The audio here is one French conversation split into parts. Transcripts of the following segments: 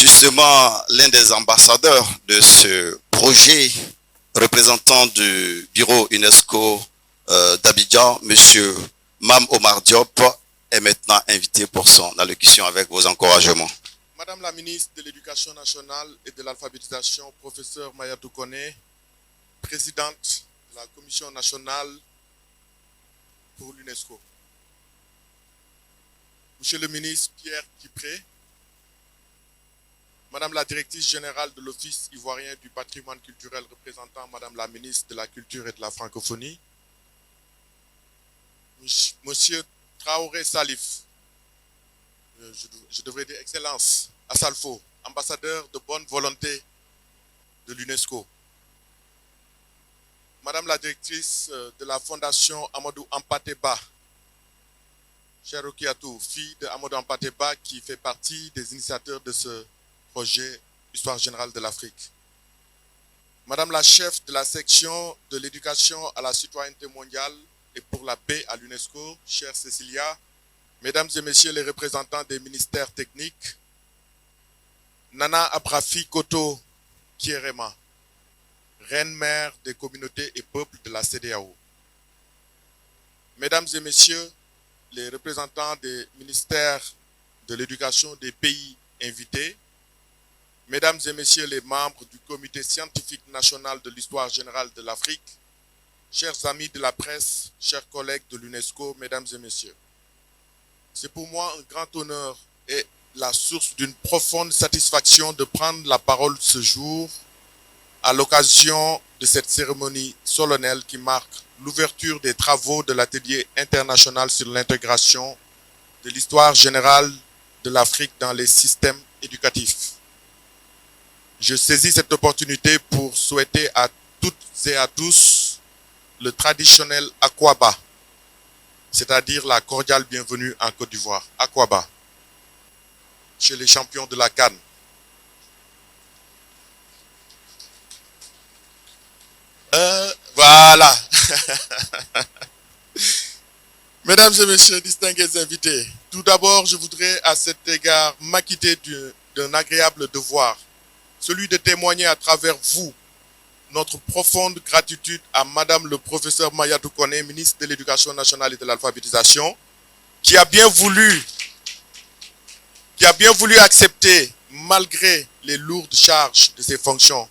justement l'un des ambassadeurs de ce projet, représentant du bureau UNESCO d'Abidjan, Monsieur Mam Omar Diop, est maintenant invité pour son allocution avec vos encouragements. Madame la ministre de l'Éducation nationale et de l'alphabétisation, professeur Mayatou Kone, présidente de la Commission nationale pour l'UNESCO. Monsieur le ministre Pierre Kipré, Madame la directrice générale de l'Office ivoirien du patrimoine culturel représentant Madame la ministre de la Culture et de la Francophonie, Monsieur Traoré Salif, je devrais dire Excellence, Assalfo, ambassadeur de bonne volonté de l'UNESCO. Madame la directrice de la Fondation Amadou Ampateba, Cherokee Atou, fille de Amadou Ampateba, qui fait partie des initiateurs de ce projet Histoire générale de l'Afrique. Madame la chef de la section de l'éducation à la citoyenneté mondiale et pour la paix à l'UNESCO, chère Cécilia, Mesdames et Messieurs les représentants des ministères techniques, Nana Abrafi Koto Kierema, reine-mère des communautés et peuples de la CEDEAO. Mesdames et Messieurs les représentants des ministères de l'éducation des pays invités, Mesdames et Messieurs les membres du Comité scientifique national de l'histoire générale de l'Afrique, chers amis de la presse, chers collègues de l'UNESCO, Mesdames et Messieurs, c'est pour moi un grand honneur et la source d'une profonde satisfaction de prendre la parole ce jour à l'occasion de cette cérémonie solennelle qui marque l'ouverture des travaux de l'atelier international sur l'intégration de l'histoire générale de l'Afrique dans les systèmes éducatifs. Je saisis cette opportunité pour souhaiter à toutes et à tous le traditionnel Akwaba, c'est-à-dire la cordiale bienvenue en Côte d'Ivoire. Akwaba, chez les champions de la CAN. Voilà. Mesdames et messieurs, distingués invités, tout d'abord, je voudrais à cet égard m'acquitter d'un agréable devoir, celui de témoigner à travers vous notre profonde gratitude à Madame le professeur Mayatou Kone, ministre de l'Éducation nationale et de l'alphabétisation, qui a bien voulu accepter, malgré les lourdes charges de ses fonctions.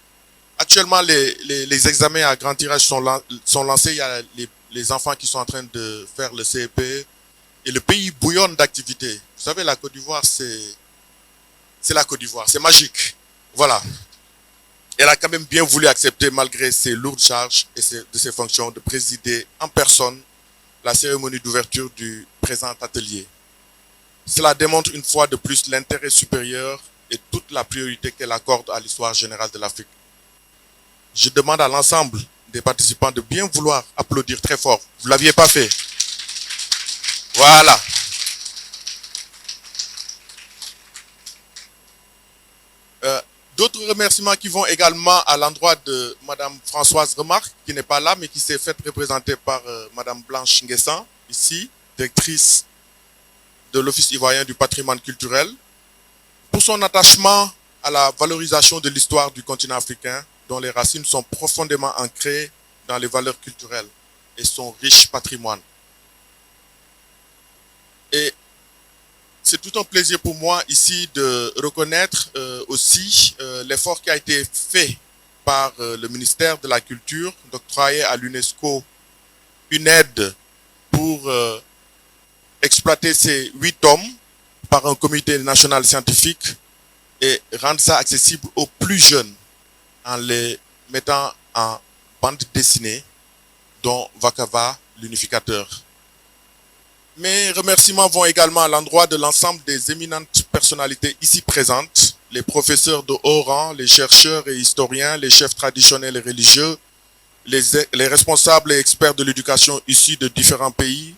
Actuellement, les examens à grand tirage sont lancés. Il y a les enfants qui sont en train de faire le CEP et le pays bouillonne d'activités. Vous savez, la Côte d'Ivoire, c'est la Côte d'Ivoire, c'est magique. Voilà. Elle a quand même bien voulu accepter, malgré ses lourdes charges et de ses fonctions, de présider en personne la cérémonie d'ouverture du présent atelier. Cela démontre une fois de plus l'intérêt supérieur et toute la priorité qu'elle accorde à l'histoire générale de l'Afrique. Je demande à l'ensemble des participants de bien vouloir applaudir très fort. Vous ne l'aviez pas fait. Voilà. D'autres remerciements qui vont également à l'endroit de Madame Françoise Remarque, qui n'est pas là, mais qui s'est faite représenter par Madame Blanche Nguessan, ici, directrice de l'Office ivoirien du patrimoine culturel, pour son attachement à la valorisation de l'histoire du continent africain, dont les racines sont profondément ancrées dans les valeurs culturelles et son riche patrimoine. Et c'est tout un plaisir pour moi ici de reconnaître aussi l'effort qui a été fait par le ministère de la Culture d'octroyer à l'UNESCO une aide pour exploiter ces 8 tomes par un comité national scientifique et rendre ça accessible aux plus jeunes en les mettant en bande dessinée, dont Vakava, l'unificateur. Mes remerciements vont également à l'endroit de l'ensemble des éminentes personnalités ici présentes, les professeurs de haut rang, les chercheurs et historiens, les chefs traditionnels et religieux, les responsables et experts de l'éducation issus de différents pays,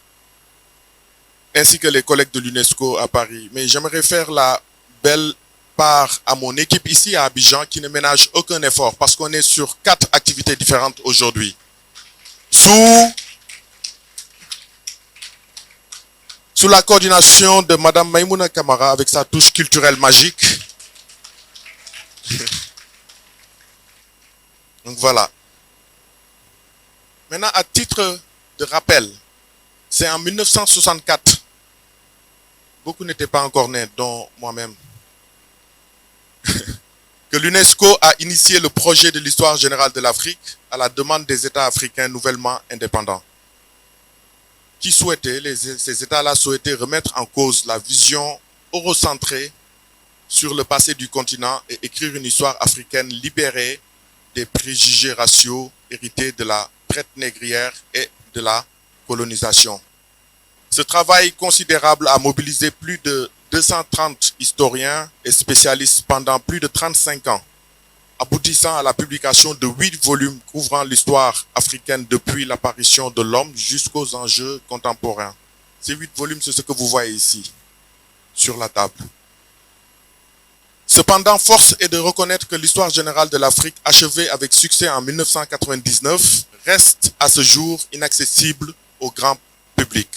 ainsi que les collègues de l'UNESCO à Paris. Mais j'aimerais faire la belle part à mon équipe ici à Abidjan qui ne ménage aucun effort parce qu'on est sur 4 activités différentes aujourd'hui. Sous la coordination de Madame Maïmouna Kamara avec sa touche culturelle magique, Donc voilà. Maintenant, à titre de rappel, c'est en 1964, beaucoup n'étaient pas encore nés, dont moi-même, que l'UNESCO a initié le projet de l'histoire générale de l'Afrique à la demande des États africains nouvellement indépendants. Ces États-là souhaitaient remettre en cause la vision eurocentrée sur le passé du continent et écrire une histoire africaine libérée des préjugés raciaux hérités de la traite négrière et de la colonisation. Ce travail considérable a mobilisé plus de 230 historiens et spécialistes pendant plus de 35 ans, aboutissant à la publication de 8 volumes couvrant l'histoire africaine depuis l'apparition de l'homme jusqu'aux enjeux contemporains. Ces 8 volumes, c'est ce que vous voyez ici, sur la table. Cependant, force est de reconnaître que l'histoire générale de l'Afrique, achevée avec succès en 1999, reste à ce jour inaccessible au grand public.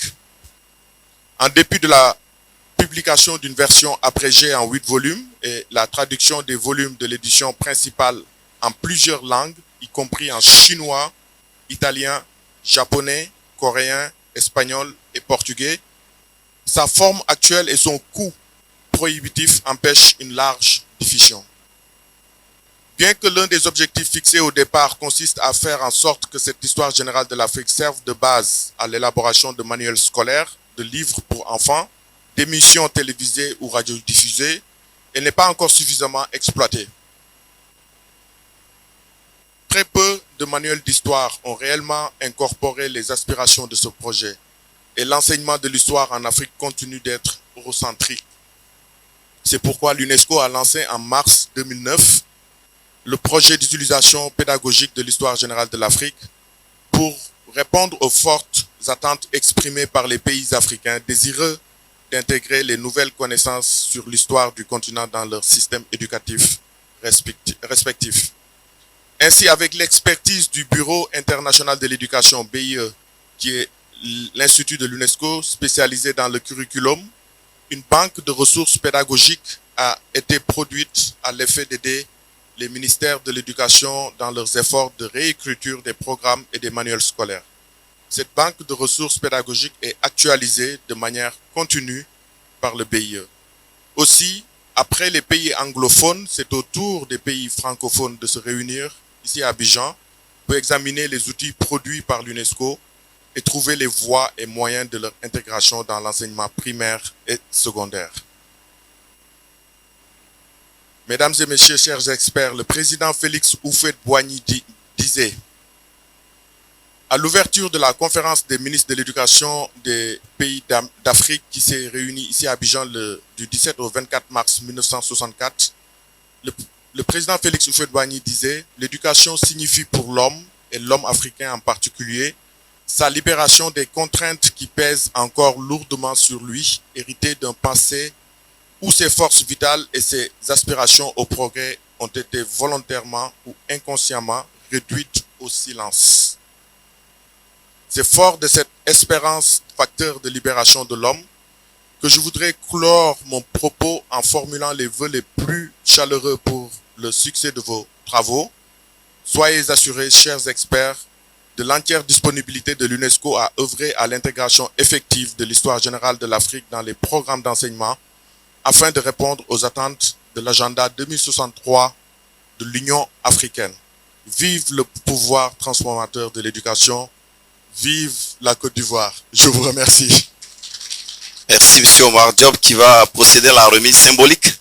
En dépit de la publication d'une version abrégée en 8 volumes et la traduction des volumes de l'édition principale en plusieurs langues, y compris en chinois, italien, japonais, coréen, espagnol et portugais, sa forme actuelle et son coût prohibitif empêchent une large diffusion. Bien que l'un des objectifs fixés au départ consiste à faire en sorte que cette histoire générale de l'Afrique serve de base à l'élaboration de manuels scolaires, de livres pour enfants, d'émissions télévisées ou radiodiffusées, elle n'est pas encore suffisamment exploitée. Très peu de manuels d'histoire ont réellement incorporé les aspirations de ce projet et l'enseignement de l'histoire en Afrique continue d'être eurocentrique. C'est pourquoi l'UNESCO a lancé en mars 2009 le projet d'utilisation pédagogique de l'histoire générale de l'Afrique pour répondre aux fortes attentes exprimées par les pays africains désireux d'intégrer les nouvelles connaissances sur l'histoire du continent dans leur système éducatif respectif. Ainsi, avec l'expertise du Bureau international de l'éducation, BIE, qui est l'institut de l'UNESCO spécialisé dans le curriculum, une banque de ressources pédagogiques a été produite à l'effet d'aider les ministères de l'Éducation dans leurs efforts de réécriture des programmes et des manuels scolaires. Cette banque de ressources pédagogiques est actualisée de manière continue par le BIE. Aussi, après les pays anglophones, c'est au tour des pays francophones de se réunir ici à Abidjan pour examiner les outils produits par l'UNESCO et trouver les voies et moyens de leur intégration dans l'enseignement primaire et secondaire. Mesdames et messieurs, chers experts, le président Félix Houphouët-Boigny disait à l'ouverture de la conférence des ministres de l'éducation des pays d'Afrique qui s'est réunie ici à Abidjan du 17 au 24 mars 1964, le président Félix Houphouët-Boigny disait « L'éducation signifie pour l'homme, et l'homme africain en particulier, sa libération des contraintes qui pèsent encore lourdement sur lui, héritées d'un passé où ses forces vitales et ses aspirations au progrès ont été volontairement ou inconsciemment réduites au silence. » C'est fort de cette espérance, facteur de libération de l'homme, que je voudrais clore mon propos en formulant les vœux les plus chaleureux pour le succès de vos travaux. Soyez assurés, chers experts, de l'entière disponibilité de l'UNESCO à œuvrer à l'intégration effective de l'histoire générale de l'Afrique dans les programmes d'enseignement afin de répondre aux attentes de l'agenda 2063 de l'Union africaine. Vive le pouvoir transformateur de l'éducation. Vive la Côte d'Ivoire. Je vous remercie. Merci, M. Omar Diop, qui va procéder à la remise symbolique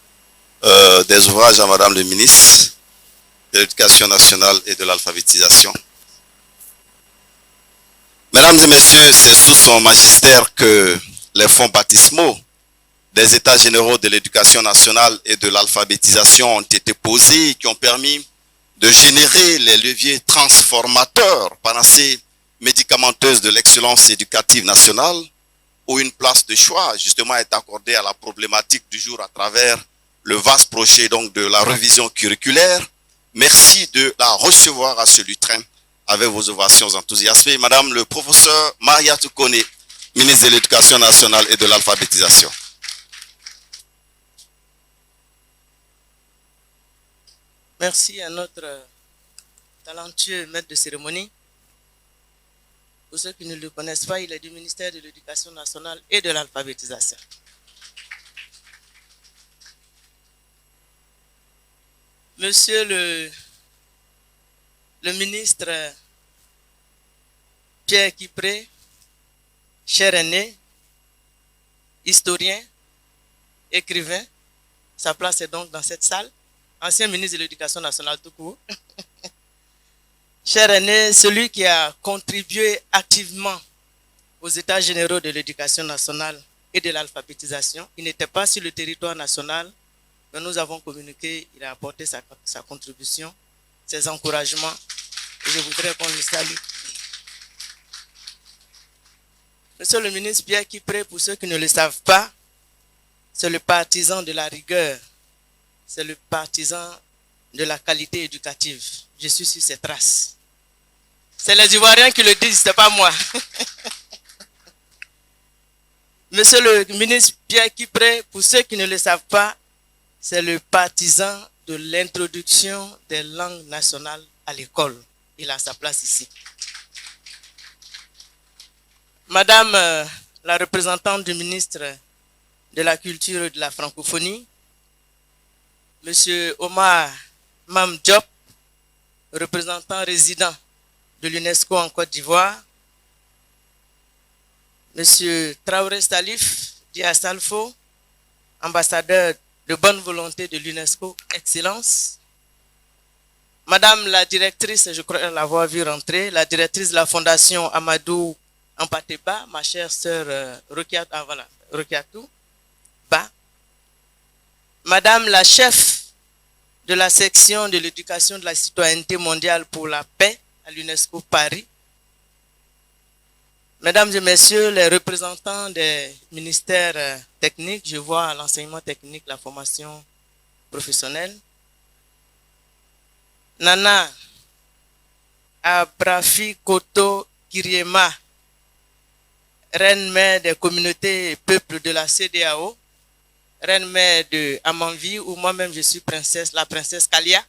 des ouvrages à Madame le ministre de l'Éducation nationale et de l'alphabétisation. Mesdames et messieurs, c'est sous son magistère que les fonds baptismaux des États généraux de l'éducation nationale et de l'alphabétisation ont été posés, qui ont permis de générer les leviers transformateurs, panacées médicamenteuses de l'excellence éducative nationale, où une place de choix justement est accordée à la problématique du jour à travers le vaste projet donc de la révision curriculaire. Merci de la recevoir à ce lutrin avec vos ovations enthousiasmées. Madame le professeur Maria Toukone, ministre de l'Éducation nationale et de l'alphabétisation. Merci à notre talentueux maître de cérémonie. Pour ceux qui ne le connaissent pas, il est du ministère de l'Éducation nationale et de l'alphabétisation. Monsieur le ministre Pierre Kipré, cher aîné, historien, écrivain, sa place est donc dans cette salle, ancien ministre de l'Éducation nationale tout court. Cher aîné, celui qui a contribué activement aux États généraux de l'Éducation nationale et de l'alphabétisation, il n'était pas sur le territoire national, mais nous avons communiqué, il a apporté sa contribution, ses encouragements, et je voudrais qu'on le salue. Monsieur le ministre Pierre Kipré, pour ceux qui ne le savent pas, c'est le partisan de la rigueur, c'est le partisan de la qualité éducative. Je suis sur ses traces. C'est les Ivoiriens qui le disent, ce n'est pas moi. Monsieur le ministre Pierre Kipré, pour ceux qui ne le savent pas, c'est le partisan de l'introduction des langues nationales à l'école. Il a sa place ici. Madame la représentante du ministre de la Culture et de la Francophonie, Monsieur Omar Mam Diop, représentant résident de l'UNESCO en Côte d'Ivoire, Monsieur Traoré Salif Dia-Salfo, ambassadeur de bonne volonté de l'UNESCO, Excellence, Madame la directrice, je crois l'avoir vu rentrer, la directrice de la Fondation Amadou Ampateba, ma chère sœur Rokiatou Ba, Madame la chef de la section de l'éducation de la citoyenneté mondiale pour la paix à l'UNESCO Paris, Mesdames et Messieurs les représentants des ministères techniques, je vois l'enseignement technique, la formation professionnelle, Nana Abrafi Koto Kiriema, reine-mère des communautés et peuples de la CEDEAO, reine-mère de Amanvi, où moi-même je suis princesse, la princesse Kalia.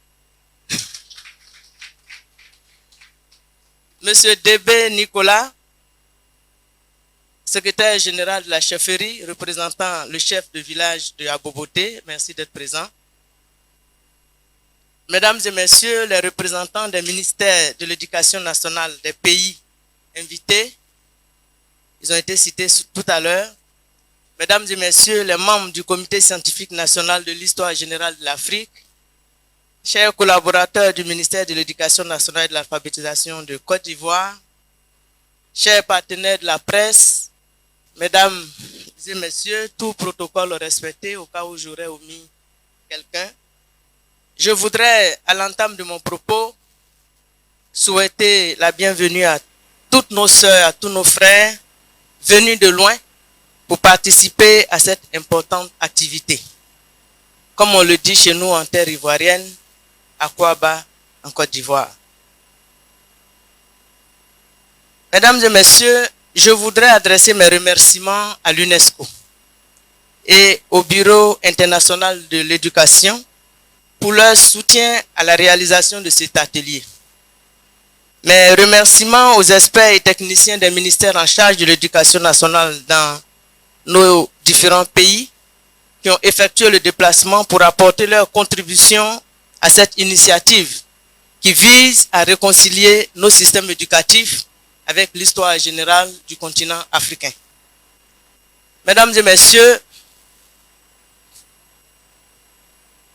Monsieur Débé Nicolas, secrétaire général de la chefferie, représentant le chef de village de Aboboté, merci d'être présent. Mesdames et Messieurs les représentants des ministères de l'Éducation nationale des pays invités, ils ont été cités tout à l'heure. Mesdames et Messieurs les membres du Comité scientifique national de l'histoire générale de l'Afrique, chers collaborateurs du ministère de l'Éducation nationale et de l'alphabétisation de Côte d'Ivoire, chers partenaires de la presse, Mesdames et Messieurs, tout protocole respecté au cas où j'aurais omis quelqu'un, je voudrais, à l'entame de mon propos, souhaiter la bienvenue à toutes nos sœurs, à tous nos frères venus de loin pour participer à cette importante activité. Comme on le dit chez nous en terre ivoirienne, à Kouaba, en Côte d'Ivoire. Mesdames et Messieurs, je voudrais adresser mes remerciements à l'UNESCO et au Bureau international de l'éducation pour leur soutien à la réalisation de cet atelier. Mes remerciements aux experts et techniciens des ministères en charge de l'éducation nationale dans nos différents pays qui ont effectué le déplacement pour apporter leur contribution à cette initiative qui vise à réconcilier nos systèmes éducatifs avec l'histoire générale du continent africain. Mesdames et Messieurs,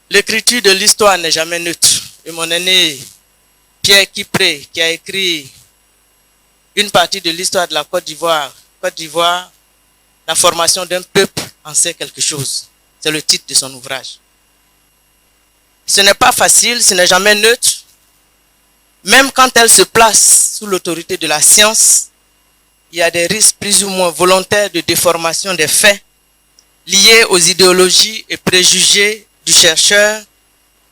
l'écriture de l'histoire n'est jamais neutre. Et mon aîné Pierre Kipré, qui a écrit une partie de l'histoire de la Côte d'Ivoire, la formation d'un peuple en sait quelque chose. C'est le titre de son ouvrage. Ce n'est pas facile, ce n'est jamais neutre. Même quand elle se place sous l'autorité de la science, il y a des risques plus ou moins volontaires de déformation des faits liés aux idéologies et préjugés du chercheur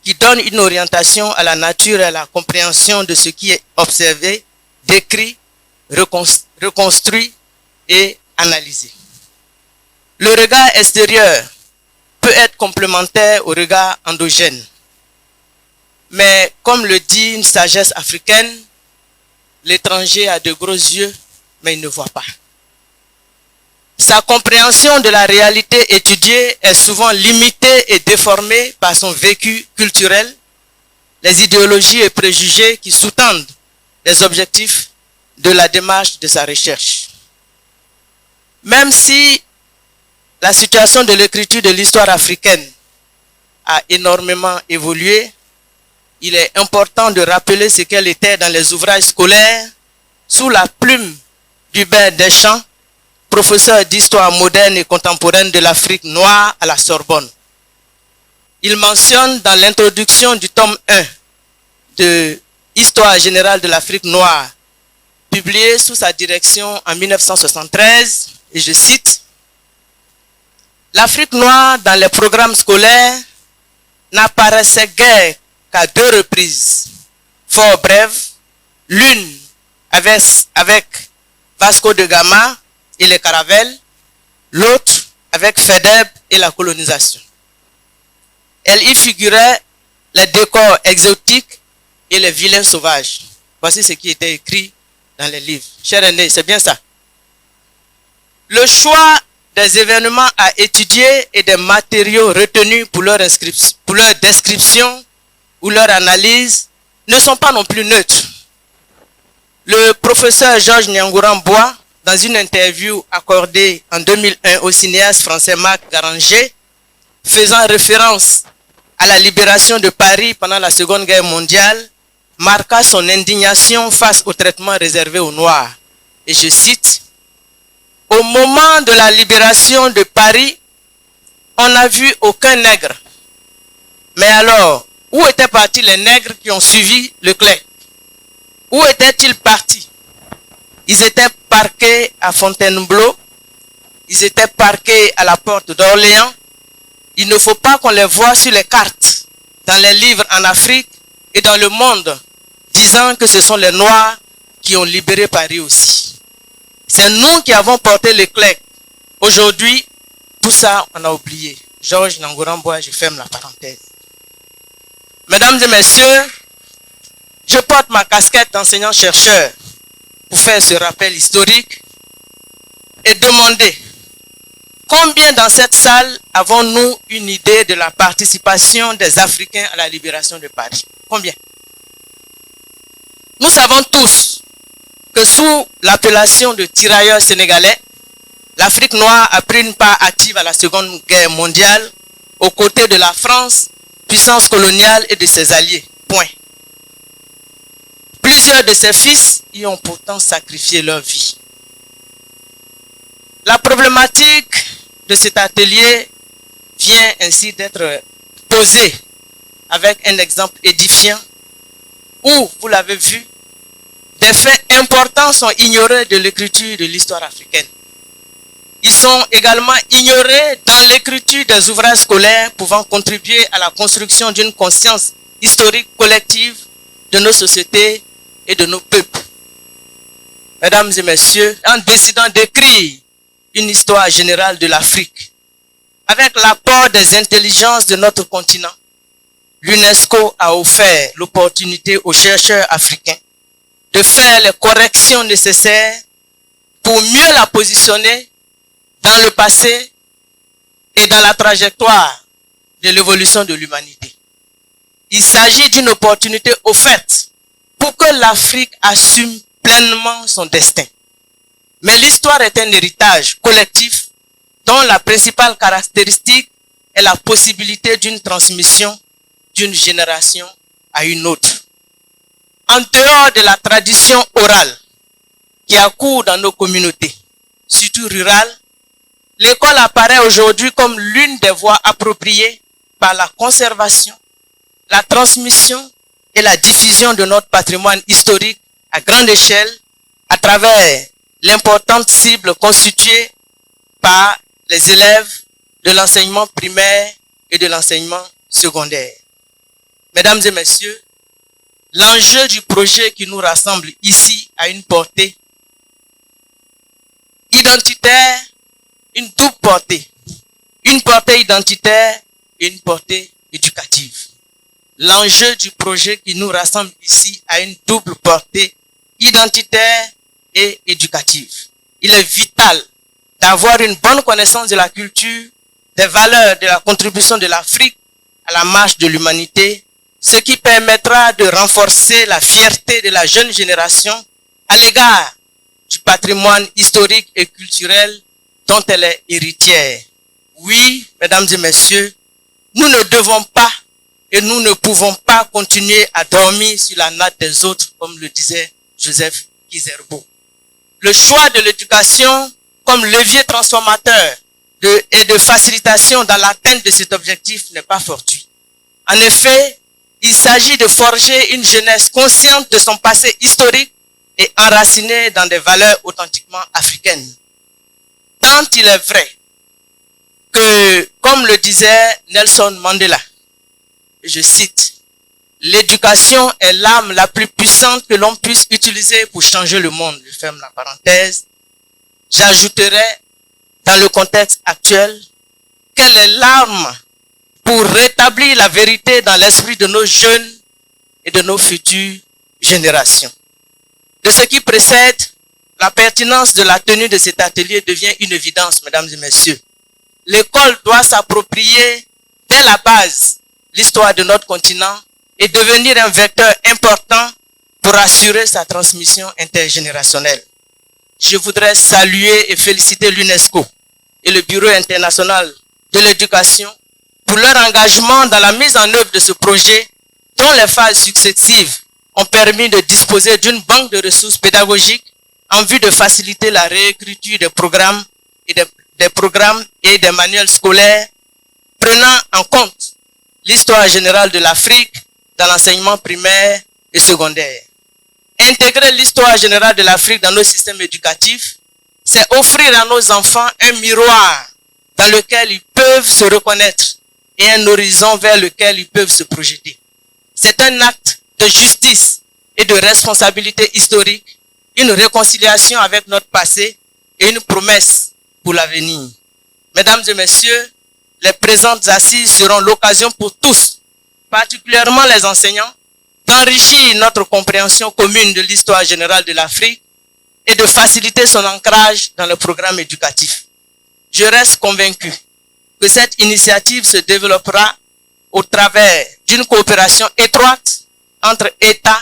qui donne une orientation à la nature et à la compréhension de ce qui est observé, décrit, reconstruit et analysé. Le regard extérieur peut être complémentaire au regard endogène. Mais comme le dit une sagesse africaine, l'étranger a de gros yeux, mais il ne voit pas. Sa compréhension de la réalité étudiée est souvent limitée et déformée par son vécu culturel, les idéologies et préjugés qui sous-tendent les objectifs de la démarche de sa recherche. Même si la situation de l'écriture de l'histoire africaine a énormément évolué, il est important de rappeler ce qu'elle était dans les ouvrages scolaires sous la plume d'Hubert Deschamps, professeur d'histoire moderne et contemporaine de l'Afrique noire à la Sorbonne. Il mentionne dans l'introduction du tome 1 de Histoire générale de l'Afrique noire, publié sous sa direction en 1973, et je cite, « L'Afrique noire dans les programmes scolaires n'apparaissait guère qu'à 2 reprises, fort brèves, l'une avec Vasco de Gama et les caravelles, l'autre avec Faidherbe et la colonisation. Elle y figurait les décors exotiques et les vilains sauvages. » Voici ce qui était écrit dans les livres. Cher aîné, c'est bien ça. Le choix des événements à étudier et des matériaux retenus pour leur description ou leur analyse ne sont pas non plus neutres. Le professeur Georges Niangouran-Bois, dans une interview accordée en 2001 au cinéaste français Marc Garanger, faisant référence à la libération de Paris pendant la Seconde Guerre mondiale, marqua son indignation face au traitement réservé aux Noirs. Et je cite, « Au moment de la libération de Paris, on n'a vu aucun nègre. Mais alors, où étaient partis les nègres qui ont suivi Leclerc? Où étaient-ils partis? Ils étaient parqués à Fontainebleau, ils étaient parqués à la porte d'Orléans. Il ne faut pas qu'on les voie sur les cartes, dans les livres en Afrique et dans le monde, disant que ce sont les Noirs qui ont libéré Paris aussi. C'est nous qui avons porté Leclerc. Aujourd'hui, tout ça, on a oublié. » Georges Niangouran-Bois, je ferme la parenthèse. Mesdames et messieurs, je porte ma casquette d'enseignant-chercheur pour faire ce rappel historique et demander combien dans cette salle avons-nous une idée de la participation des Africains à la libération de Paris? Combien? Nous savons tous que sous l'appellation de tirailleurs sénégalais, l'Afrique noire a pris une part active à la Seconde Guerre mondiale aux côtés de la France, puissance coloniale, et de ses alliés. Point. Plusieurs de ses fils y ont pourtant sacrifié leur vie. La problématique de cet atelier vient ainsi d'être posée avec un exemple édifiant où, vous l'avez vu, des faits importants sont ignorés de l'écriture de l'histoire africaine. Ils sont également ignorés dans l'écriture des ouvrages scolaires pouvant contribuer à la construction d'une conscience historique collective de nos sociétés et de nos peuples. Mesdames et messieurs, en décidant d'écrire une histoire générale de l'Afrique, avec l'apport des intelligences de notre continent, l'UNESCO a offert l'opportunité aux chercheurs africains de faire les corrections nécessaires pour mieux la positionner dans le passé et dans la trajectoire de l'évolution de l'humanité. Il s'agit d'une opportunité offerte pour que l'Afrique assume pleinement son destin. Mais l'histoire est un héritage collectif dont la principale caractéristique est la possibilité d'une transmission d'une génération à une autre. En dehors de la tradition orale qui a cours dans nos communautés, surtout rurales, l'école apparaît aujourd'hui comme l'une des voies appropriées par la conservation, la transmission et la diffusion de notre patrimoine historique à grande échelle à travers l'importante cible constituée par les élèves de l'enseignement primaire et de l'enseignement secondaire. Mesdames et messieurs, l'enjeu du projet qui nous rassemble ici a une portée identitaire, une double portée. Une portée identitaire et une portée éducative. l'enjeu du projet qui nous rassemble ici a une double portée identitaire et éducative. Il est vital d'avoir une bonne connaissance de la culture, des valeurs de la contribution de l'Afrique à la marche de l'humanité, ce qui permettra de renforcer la fierté de la jeune génération à l'égard du patrimoine historique et culturel dont elle est héritière. Oui, mesdames et messieurs, nous ne devons pas et nous ne pouvons pas continuer à dormir sur la natte des autres, comme le disait Joseph Kizerbo. Le choix de l'éducation comme levier transformateur et de facilitation dans l'atteinte de cet objectif n'est pas fortuit. En effet, il s'agit de forger une jeunesse consciente de son passé historique et enracinée dans des valeurs authentiquement africaines. Tant il est vrai que, comme le disait Nelson Mandela, je cite, « L'éducation est l'arme la plus puissante que l'on puisse utiliser pour changer le monde. » Je ferme la parenthèse. J'ajouterai, dans le contexte actuel, quelle est l'arme pour rétablir la vérité dans l'esprit de nos jeunes et de nos futures générations. De ce qui précède, la pertinence de la tenue de cet atelier devient une évidence, mesdames et messieurs. L'école doit s'approprier dès la base l'histoire de notre continent et devenir un vecteur important pour assurer sa transmission intergénérationnelle. Je voudrais saluer et féliciter l'UNESCO et le Bureau international de l'éducation pour leur engagement dans la mise en œuvre de ce projet dont les phases successives ont permis de disposer d'une banque de ressources pédagogiques en vue de faciliter la réécriture des programmes et des manuels scolaires prenant en compte l'histoire générale de l'Afrique dans l'enseignement primaire et secondaire. Intégrer l'histoire générale de l'Afrique dans nos systèmes éducatifs, c'est offrir à nos enfants un miroir dans lequel ils peuvent se reconnaître et un horizon vers lequel ils peuvent se projeter. C'est un acte de justice et de responsabilité historique, une réconciliation avec notre passé et une promesse pour l'avenir. Mesdames et messieurs, les présentes assises seront l'occasion pour tous, particulièrement les enseignants, d'enrichir notre compréhension commune de l'histoire générale de l'Afrique et de faciliter son ancrage dans le programme éducatif. Je reste convaincu que cette initiative se développera au travers d'une coopération étroite entre États,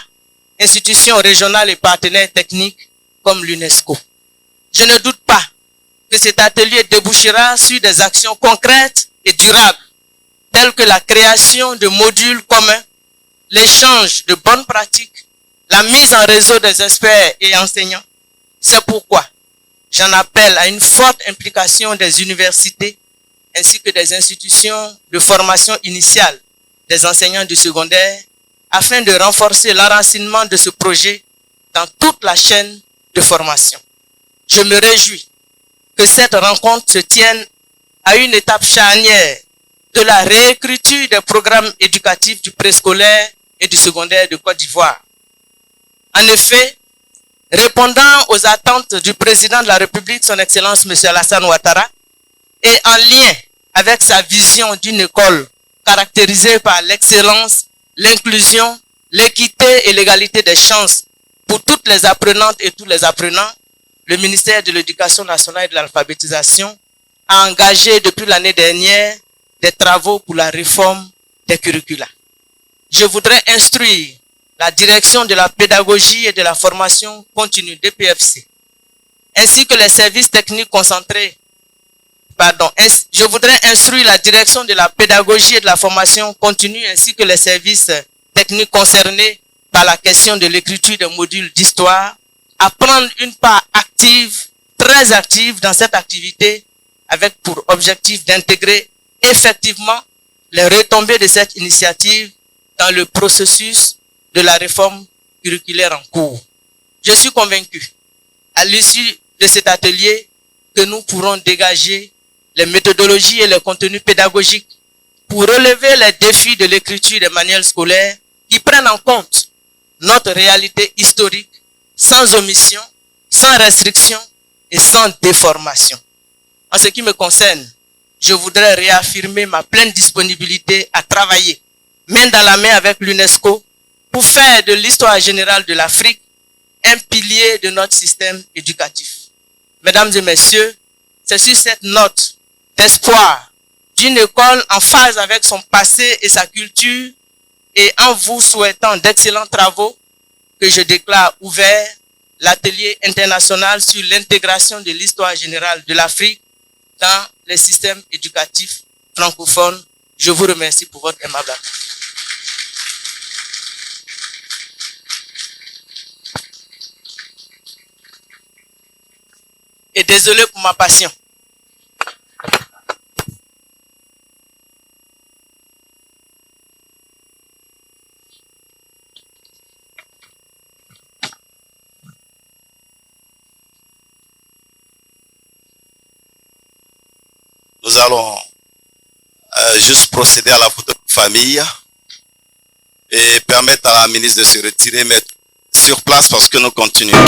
institutions régionales et partenaires techniques comme l'UNESCO. Je ne doute pas que cet atelier débouchera sur des actions concrètes et durables, telles que la création de modules communs, l'échange de bonnes pratiques, la mise en réseau des experts et enseignants. C'est pourquoi j'en appelle à une forte implication des universités ainsi que des institutions de formation initiale des enseignants du secondaire afin de renforcer l'enracinement de ce projet dans toute la chaîne de formation. Je me réjouis que cette rencontre se tienne à une étape charnière de la réécriture des programmes éducatifs du préscolaire et du secondaire de Côte d'Ivoire. En effet, répondant aux attentes du président de la République, son Excellence M. Alassane Ouattara, et en lien avec sa vision d'une école caractérisée par l'excellence, l'inclusion, l'équité et l'égalité des chances pour toutes les apprenantes et tous les apprenants, le ministère de l'Éducation nationale et de l'alphabétisation a engagé depuis l'année dernière des travaux pour la réforme des curricula. Je voudrais instruire la direction de la pédagogie et de la formation continue DPFC, ainsi que les services techniques concentrés. Je voudrais instruire la direction de la pédagogie et de la formation continue, ainsi que les services techniques concernés par la question de l'écriture des modules d'histoire, à prendre une part active, très active dans cette activité, avec pour objectif d'intégrer effectivement les retombées de cette initiative dans le processus de la réforme curriculaire en cours. Je suis convaincu, à l'issue de cet atelier, que nous pourrons dégager les méthodologies et les contenus pédagogiques pour relever les défis de l'écriture des manuels scolaires qui prennent en compte notre réalité historique, sans omission, sans restriction et sans déformation. En ce qui me concerne, je voudrais réaffirmer ma pleine disponibilité à travailler main dans la main avec l'UNESCO pour faire de l'histoire générale de l'Afrique un pilier de notre système éducatif. Mesdames et messieurs, c'est sur cette note d'espoir d'une école en phase avec son passé et sa culture et en vous souhaitant d'excellents travaux que je déclare ouvert l'atelier international sur l'intégration de l'histoire générale de l'Afrique dans les systèmes éducatifs francophones. Je vous remercie pour votre aimable attention. Et désolé pour ma passion. Nous allons juste procéder à la photo de famille et permettre à la ministre de se retirer, mais sur place parce que nous continuons.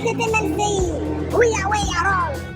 Entertainment, we are wrong.